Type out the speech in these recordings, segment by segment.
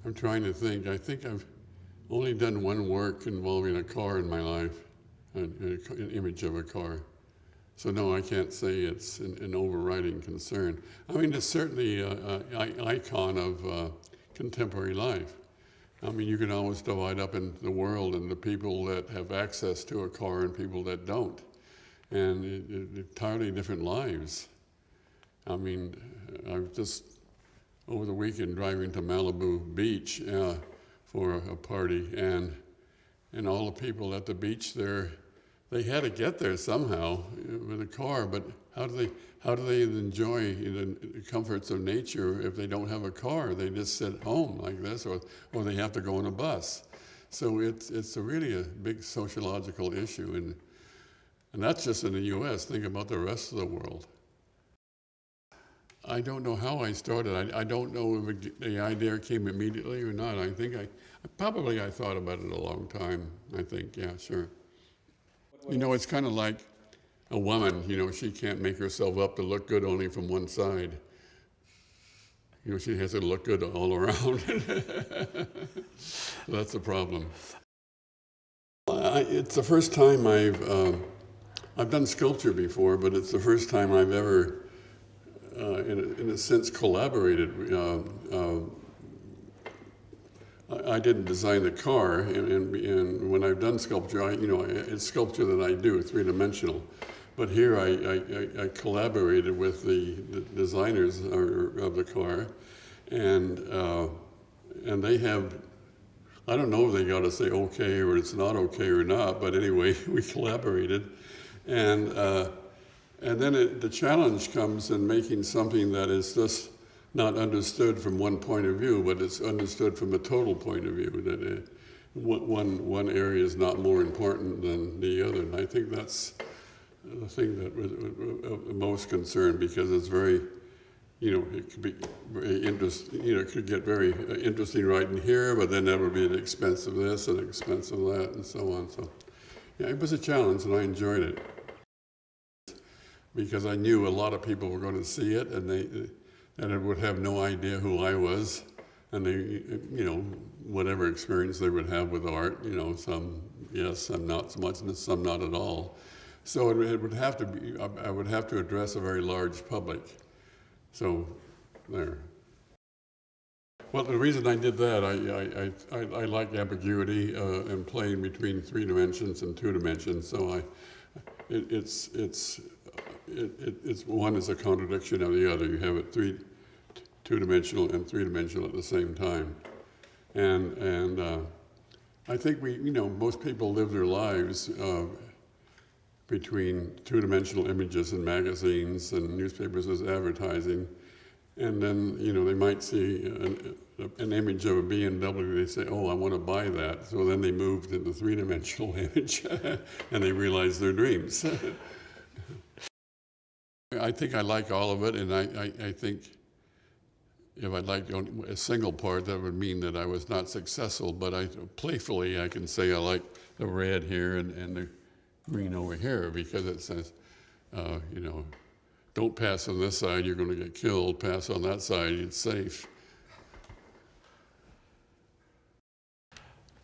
I'm trying to think. I think I've only done one work involving a car in my life, an image of a car. So no, I can't say it's an overriding concern. I mean, it's certainly an icon of contemporary life. I mean, you can always divide up in the world into people that have access to a car and people that don't. And entirely different lives. I mean, I was just over the weekend driving to Malibu Beach for a party, and all the people at the beach there, they had to get there somehow with a car, but how do they enjoy the comforts of nature if they don't have a car? They just sit home like this, or they have to go on a bus. So it's really a big sociological issue, and that's just in the U.S. Think about the rest of the world. I don't know how I started. I don't know if the idea came immediately or not. I think I thought about it a long time. I think, yeah, sure. You know, it's kind of like a woman. You know, she can't make herself up to look good only from one side. You know, she has to look good all around. So that's the problem. It's the first time I've done sculpture before, but it's the first time I've ever, in a sense, collaborated. I didn't design the car, and when I've done sculpture, it's sculpture that I do, three-dimensional. But here I collaborated with the designers of the car, and they have, I don't know if they got to say okay or it's not okay or not, but anyway, we collaborated. And then the challenge comes in making something that is just not understood from one point of view, but it's understood from a total point of view, that one area is not more important than the other. And I think that's the thing that was of most concern, because it's very, it could be very interesting, it could get very interesting right in here, but then that would be at the expense of this and the expense of that and so on. So yeah, it was a challenge and I enjoyed it, because I knew a lot of people were going to see it, and it would have no idea who I was, and they, whatever experience they would have with art, some yes, some not so much, and some not at all. So it would have to be, I would have to address a very large public. So there. Well, the reason I did that, I like ambiguity and playing between 3 dimensions and 2 dimensions. So it's one is a contradiction of the other. You have it 2-dimensional and 3-dimensional at the same time, and I think most people live their lives between 2-dimensional images in magazines and newspapers as advertising, and then they might see an image of a BMW. They say, "Oh, I want to buy that." So then they move to the 3-dimensional image, and they realize their dreams. I think I like all of it, and I think if I liked a single part, that would mean that I was not successful, but playfully I can say I like the red here and the green over here, because it says, don't pass on this side, you're going to get killed. Pass on that side, it's safe.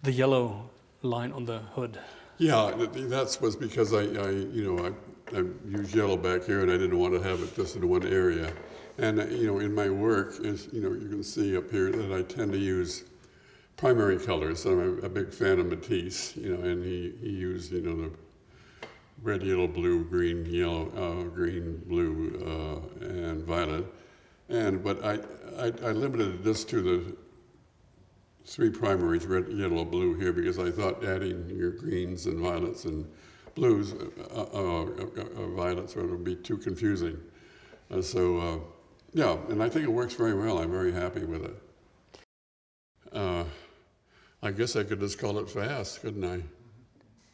The yellow line on the hood. Yeah, that was because I used yellow back here, and I didn't want to have it just in one area. And in my work, you can see up here that I tend to use primary colors. I'm a big fan of Matisse, and he used the red, yellow, blue, green, yellow, green, blue, and violet. But I limited this to the 3 primaries, red, yellow, blue here, because I thought adding your greens and violets and blues, violets, would be too confusing. Yeah, and I think it works very well. I'm very happy with it. I guess I could just call it fast, couldn't I?